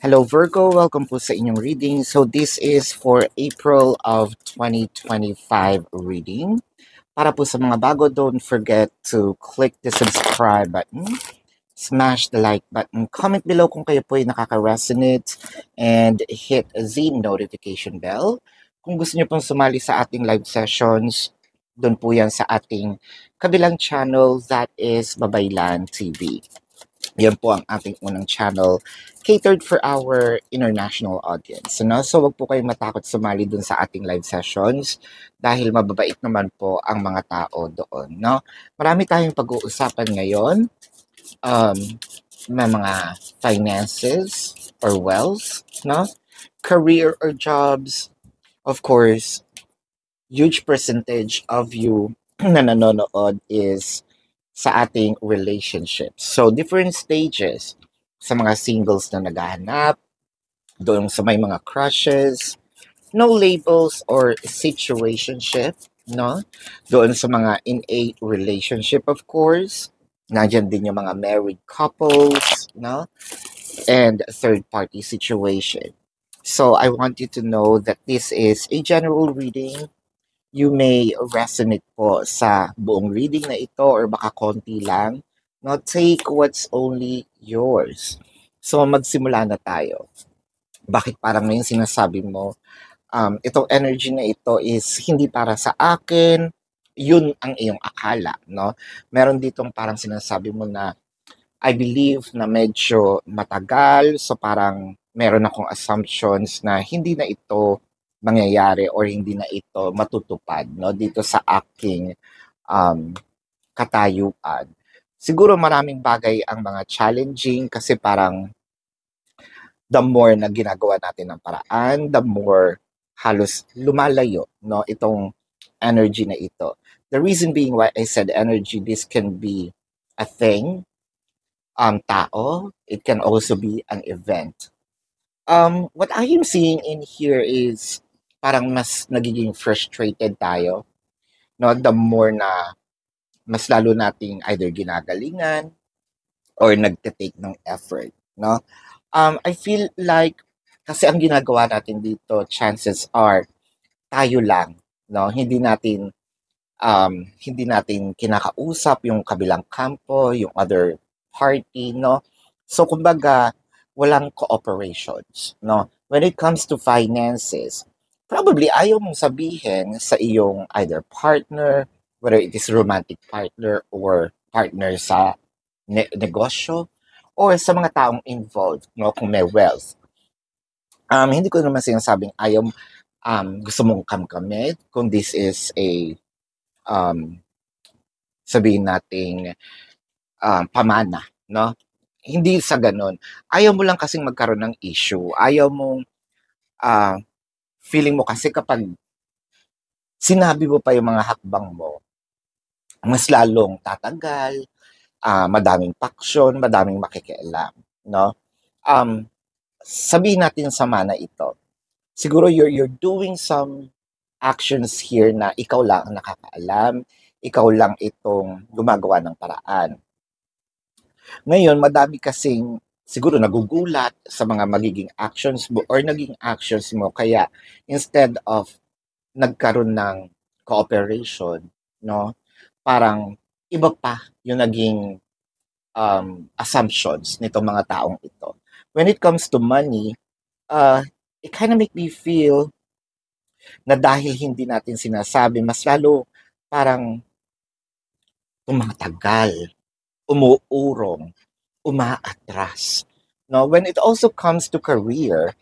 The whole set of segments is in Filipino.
Hello Virgo, welcome po sa inyong reading. So this is for April of 2025 reading. Para po sa mga bago, don't forget to click the subscribe button, smash the like button, comment below kung kayo po ay nakaka-resonate, and hit the notification bell. Kung gusto niyo pong sumali sa ating live sessions, doon po yan sa ating kabilang channel, that is Babaylan TV. Yan po ang ating unang channel catered for our international audience. No? So wag po kayong matakot sumali dun sa ating live sessions dahil mababait naman po ang mga tao doon. No? Marami tayong pag-uusapan ngayon. May mga finances or wealth, no? Career or jobs. Of course, huge percentage of you na nanonood is sa ating relationships. So, different stages sa mga singles na naghahanap, doon sa may mga crushes, no labels or situationship, no? Doon sa mga in a relationship, of course. Nandiyan din yung mga married couples, no? And third party situation. So, I want you to know that this is a general reading. You may resonate po sa buong reading na ito or baka konti lang. No, take what's only yours. So, magsimula na tayo. Bakit parang ngayon sinasabi mo, itong energy na ito is hindi para sa akin, yun ang iyong akala, no? Meron ditong parang sinasabi mo na, I believe na medyo matagal, so parang meron akong assumptions na hindi na ito mangyayari or hindi na ito matutupad, no, dito sa aking um, katayuan. Siguro maraming bagay ang mga challenging kasi parang the more na ginagawa natin ng paraan, the more halos lumalayo, no, itong energy na ito. The reason being why I said energy, this can be a thing, tao, it can also be an event. What I am seeing in here is parang mas nagiging frustrated tayo, no? The more na mas lalo nating either ginagalingan or nagte-take ng effort, no? I feel like kasi ang ginagawa natin dito, chances are tayo lang, no? Hindi natin kinakausap yung kabilang kampo, yung other party, no? So kumbaga, walang cooperations, no? When it comes to finances, probably ayaw mong sabihin sa iyong either partner, whether it is romantic partner or partner sa negosyo, or sa mga taong involved, no? Kung may wealth. Hindi ko naman sinasabing ayaw, gusto mong kamkamit kung this is a um, sabihin nating pamana, no? Hindi sa ganun. Ayaw mo lang kasing magkaroon ng issue. Ayaw mong, ah, feeling mo kasi kapag sinabi mo pa yung mga hakbang mo, mas lalong tatagal, madaming paksyon, madaming makikialam, no? Um, Sabihin natin sa mana ito. Siguro you're doing some actions here na ikaw lang ang nakakaalam, ikaw lang itong gumagawa ng paraan. Ngayon, madami kasing siguro nagugulat sa mga magiging actions mo or naging actions mo. Kaya instead of nagkaroon ng cooperation, no, parang iba pa yung naging assumptions nitong mga taong ito. When it comes to money, it kind of make me feel na dahil hindi natin sinasabi, mas lalo parang tumatagal, umuurong, umaatras. No, when it also comes to career,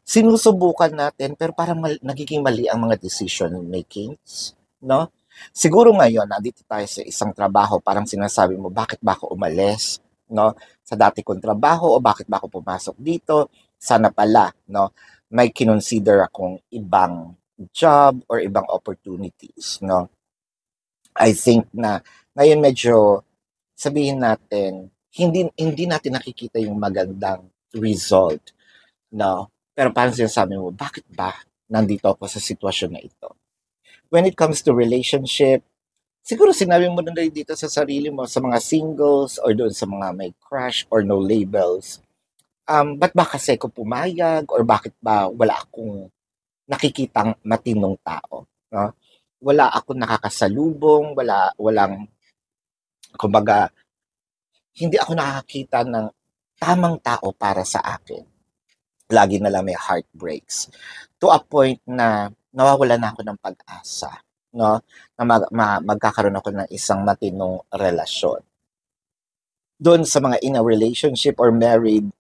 sinusubukan natin pero parang nagiging mali ang mga decision makings, no? Siguro ngayon nandito tayo sa isang trabaho, parang sinasabi mo, bakit ba ako umalis, no? Sa dati kong trabaho o bakit ba ako pumasok dito? Sana pala, no? May kinonsider akong ibang job or ibang opportunities, no? I think na ngayon medyo sabihin natin, hindi natin nakikita yung magandang result, no? Pero parang sinasabi mo, bakit ba nandito ako sa sitwasyon na ito? When it comes to relationship, siguro sinabi mo na rin dito sa sarili mo, sa mga singles or doon sa mga may crush or no labels, ba't ba kasi ako pumayag or bakit ba wala akong nakikitang matinong tao, 'no? Wala akong nakakasalubong, walang kumbaga hindi ako nakakakita ng tamang tao para sa akin. Lagi na lang may heartbreaks. To a point na nawawalan na ako ng pag-asa, 'no, na magkakaroon ako ng isang matinong relasyon. Do'n sa mga in a relationship or married,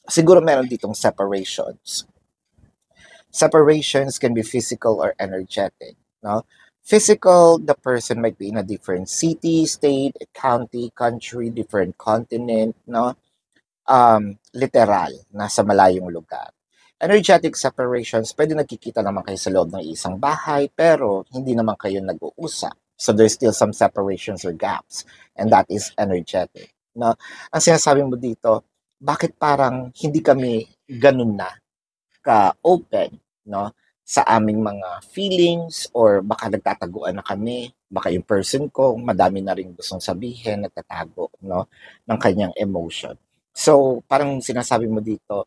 siguro meron ditong separations. Separations can be physical or energetic, no? Physical, the person might be in a different city, state, county, country, different continent, no? Literal, nasa malayong lugar. Energetic separations, pwede nagkikita naman kayo sa loob ng isang bahay, pero hindi naman kayo nag-uusap. So there's still some separations or gaps, and that is energetic. No? Ang sinasabi mo dito, bakit parang hindi kami ganun na ka-open, no, sa aming mga feelings or baka nagtataguan na kami, baka yung person ko madami na ring gustong sabihin, nagtatago, no, ng kanyang emotion. So, parang sinasabi mo dito,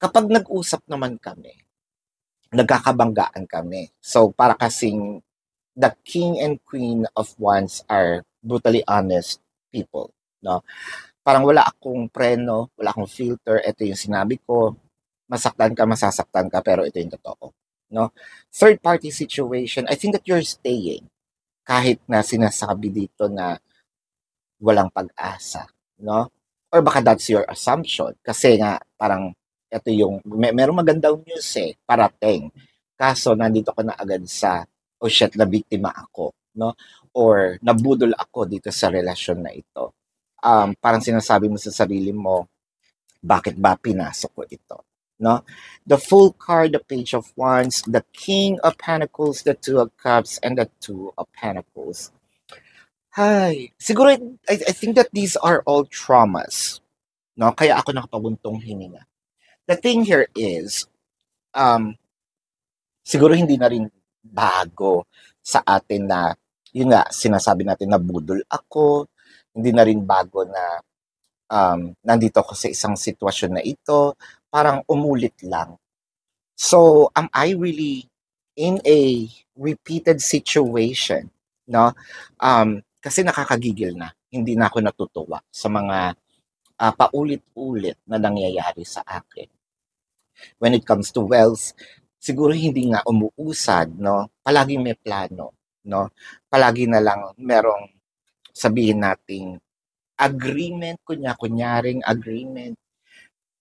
kapag nag-usap naman kami, nagkakabanggaan kami. So, para kasing the king and queen of wands are brutally honest people, no? Parang wala akong preno, wala akong filter, ito yung sinabi ko, masaktan ka, masasaktan ka, pero ito yung totoo, no? Third party situation, I think that you're staying kahit na sinasabi dito na walang pag-asa, no? Or baka that's your assumption kasi nga parang ito yung merong magandang news parating. Kaso nandito ko na agad sa oh shit, na biktima ako, no? Or nabudol ako dito sa relasyon na ito. Parang sinasabi mo sa sarili mo, bakit ba pinasok ko ito? No? The full card, the page of wands, the king of pentacles, the two of cups, and the two of pentacles. Hi. Siguro, I think that these are all traumas. No? Kaya ako nakapabuntong hininga. The thing here is, siguro hindi na rin bago sa atin na, yun nga, sinasabi natin na budol ako, hindi na rin bago na nandito ako sa isang sitwasyon na ito, parang umulit lang. So, am I really in a repeated situation, no? Kasi nakakagigil na. Hindi na ako natutuwa sa mga paulit-ulit na nangyayari sa akin. When it comes to wealth, siguro hindi nga umuusad, no? Palaging may plano, no? Palagi na lang merong sabihin nating agreement, kunyaring agreement.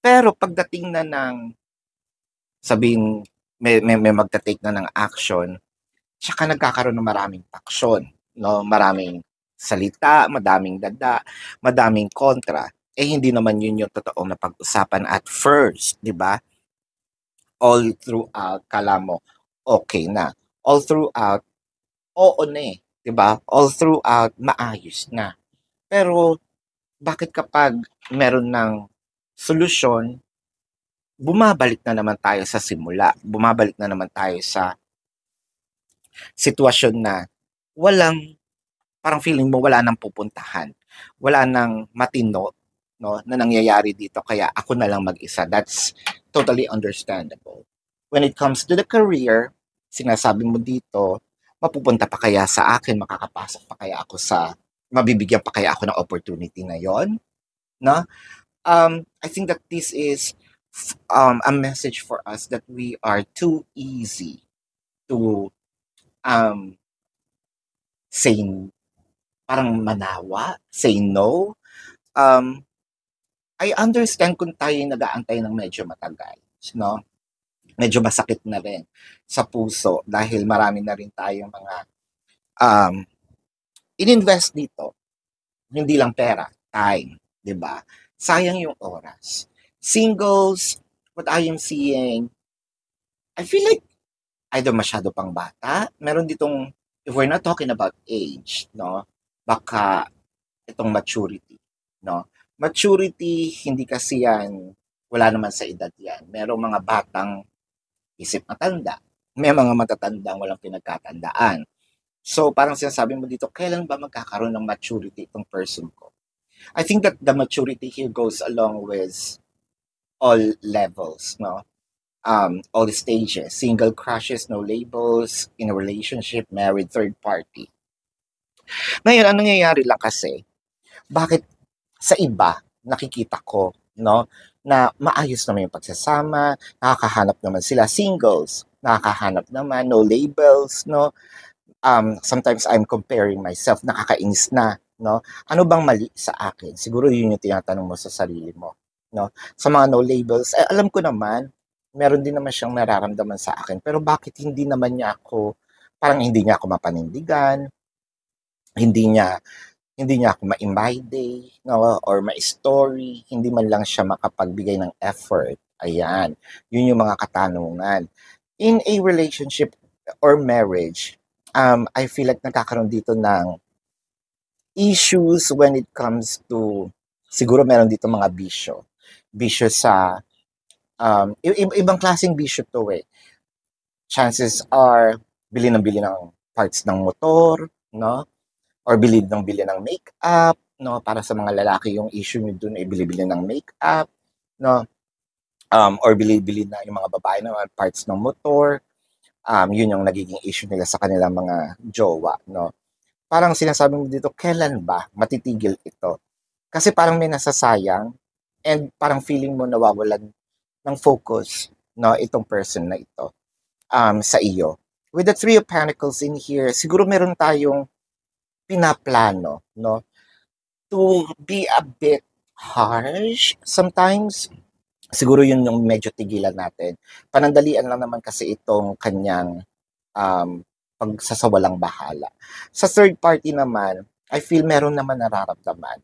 Pero pagdating na ng sabihin may magta-take na ng action, tsaka nagkakaroon ng maraming aksyon, no? Maraming salita, madaming dada, madaming kontra. Eh hindi naman yun yung totoong napag-usapan at first, 'di ba? All throughout kala mo okay na. All throughout oo na 'di ba? All throughout maayos na. Pero bakit kapag meron ng solusyon, bumabalik na naman tayo sa simula. Bumabalik na naman tayo sa sitwasyon na walang, parang feeling mo wala nang pupuntahan. Wala nang matino, no, na nangyayari dito. Kaya ako na lang mag-isa. That's totally understandable. When it comes to the career, sinasabi mo dito, mapupunta pa kaya sa akin, makakapasok pa kaya ako sa, mabibigyan pa kaya ako ng opportunity na yon, no? I think that this is a message for us that we are too easy to um, say, parang manawa, say no. I understand kung tayo nag-aantay ng medyo matagal, no? Medyo masakit na rin sa puso dahil marami na rin tayong mga um, ininvest dito. Hindi lang pera, time, 'di ba? Sayang yung oras. Singles, what I am seeing, I feel like either masyado pang bata, meron ditong, if we're not talking about age, no, baka itong maturity, no? Maturity, hindi kasi yan, wala naman sa edad yan. Merong mga batang isip matanda. May mga matatandang walang pinagkatandaan. So, parang sinasabi mo dito, kailan ba magkakaroon ng maturity itong person ko? I think that the maturity here goes along with all levels, no? All stages, single crushes, no labels, in a relationship, married, third party. Ngayon, ang nangyayari lang kasi, bakit sa iba, nakikita ko, no, na maayos naman yung pagsasama, nakakahanap naman sila, singles, nakakahanap naman, no labels, no, sometimes I'm comparing myself, nakakainis na, no? Ano bang mali sa akin? Siguro yun yung tinatanong mo sa sarili mo, no? Sa mga no labels, eh, alam ko naman, meron din naman siyang nararamdaman sa akin, pero bakit hindi naman niya ako, parang hindi niya ako mapanindigan, hindi niya hindi niya ako ma-day, no? Or ma-story, hindi man lang siya makapagbigay ng effort. Ayan, yun yung mga katanungan. In a relationship or marriage, I feel like nagkakaroon dito ng issues when it comes to, siguro meron dito mga bisyo. Bisyo sa, ibang klaseng bisyo to eh. Chances are, bili ng parts ng motor, no? Or bili ng makeup, no? Para sa mga lalaki yung issue nyo dun ay bili ng makeup, no? Or bili na yung mga babae naman parts ng motor. Yun yung nagiging issue nila sa kanilang mga jowa, no? Parang sinasabi mo dito, kailan ba matitigil ito? Kasi parang may nasasayang and parang feeling mo nawawalan ng focus, no, itong person na ito sa iyo. With the Three of Pentacles in here, siguro meron tayong pinaplano, no, to be a bit harsh sometimes. Siguro yun yung medyo tigilan natin. Panandalian lang naman kasi itong kanyang pagsasawalang bahala. Sa third party naman, I feel meron naman nararamdaman.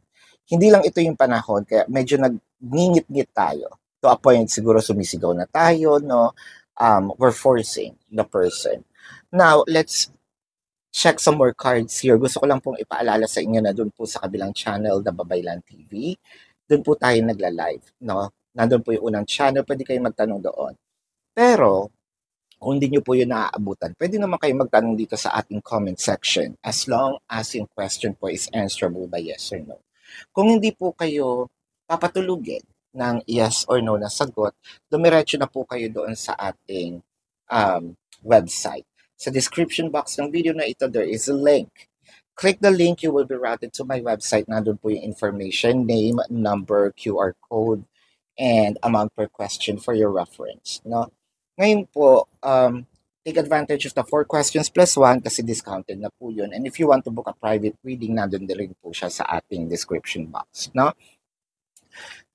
Hindi lang ito yung panahon, kaya medyo nagngingit-ngit tayo. To a point, siguro sumisigaw na tayo, no? We're forcing the person. Now, let's check some more cards here. Gusto ko lang pong ipaalala sa inyo na doon po sa kabilang channel na Babaylan TV. Doon po tayo nagla-live, no? Nandun po yung unang channel, pwede kayong magtanong doon. Pero, kung hindi nyo po yun naaabutan, pwede naman kayo magtanong dito sa ating comment section as long as yung question po is answerable by yes or no. Kung hindi po kayo papatulugin ng yes or no na sagot, dumiretso na po kayo doon sa ating website. Sa description box ng video na ito, there is a link. Click the link, you will be routed to my website. Nandun po yung information, name, number, QR code, and amount per question for your reference, no? Ngayon po, take advantage of the 4 questions plus 1 kasi discounted na po yun. And if you want to book a private reading, nandun din rin po siya sa ating description box, no?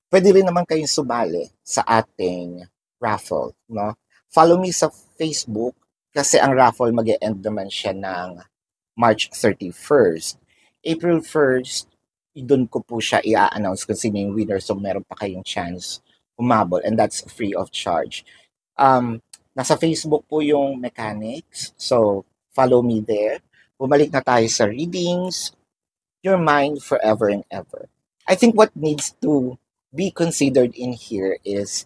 Pwede rin naman kayong sumali sa ating raffle, no? Follow me sa Facebook kasi ang raffle mag-e-end naman siya ng March 31st. April 1st, doon ko po siya i-announce kung sino yung winner, so meron pa kayong chance umabol, and that's free of charge. Nasa Facebook po yung mechanics, so follow me there. Bumalik na tayo sa readings, your mind forever and ever. I think what needs to be considered in here is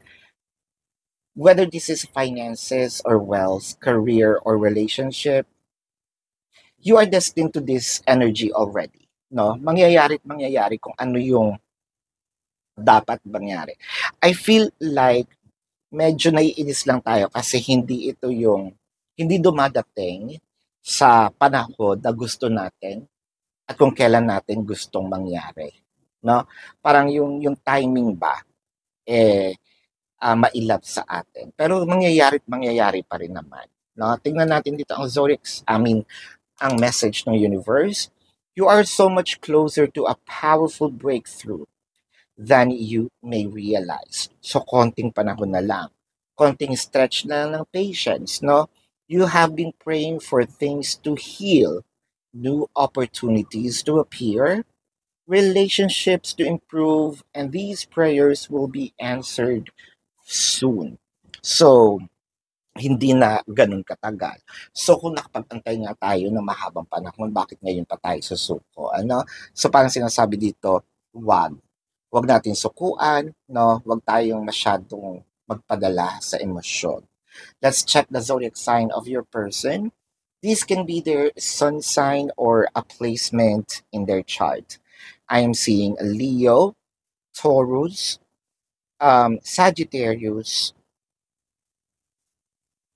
whether this is finances or wealth, career or relationship, you are destined to this energy already, no? Mangyayari at mangyayari kung ano yung dapat mangyari. I feel like medyo naiinis lang tayo kasi hindi dumadating sa panahon na gusto natin at kung kailan natin gustong mangyari, no? Parang yung timing ba mailap sa atin. Pero mangyayari at mangyayari pa rin naman, no? Tingnan natin dito ang ang message ng universe. You are so much closer to a powerful breakthrough than you may realize. So, konting panahon na lang. Konting stretch na lang ng patience, no? You have been praying for things to heal, new opportunities to appear, relationships to improve, and these prayers will be answered soon. So, hindi na ganun katagal. So, kung nakapag-antay nga tayo ng mahabang panahon, bakit ngayon pa tayo susuko? Ano? So, parang sinasabi dito, wag natin sukuan, no? Wag tayong masyadong magpadala sa emosyon. Let's check the zodiac sign of your person. This can be their sun sign or a placement in their chart. I am seeing a Leo, Taurus, Sagittarius,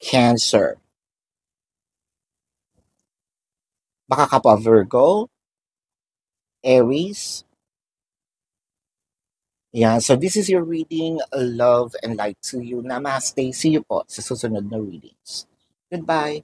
Cancer. Baka ka pa Virgo, Aries. Yeah, so this is your reading. Love and light to you. Namaste. See you po sa susunod na readings. Goodbye.